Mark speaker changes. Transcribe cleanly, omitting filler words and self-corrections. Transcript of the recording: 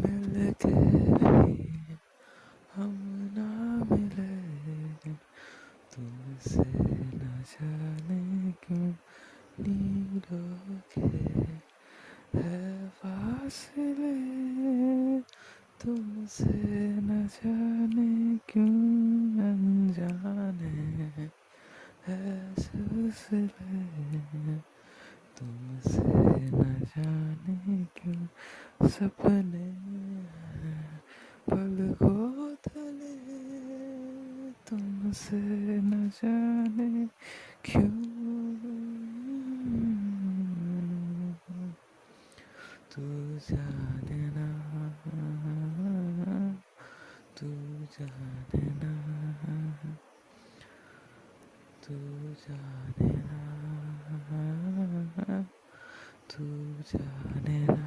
Speaker 1: मिल के भी हम ना मिले, तुमसे न जाने क्यों नीलों के है फासले, तुमसे न जाने क्यों अनजाने है सिलसिले, तुमसे न जाने क्यों सपने पलकों तले, तुमसे न जाने क्यों तू जाने ना, तू जाने ना, तू जाने ना, तू जाने ना।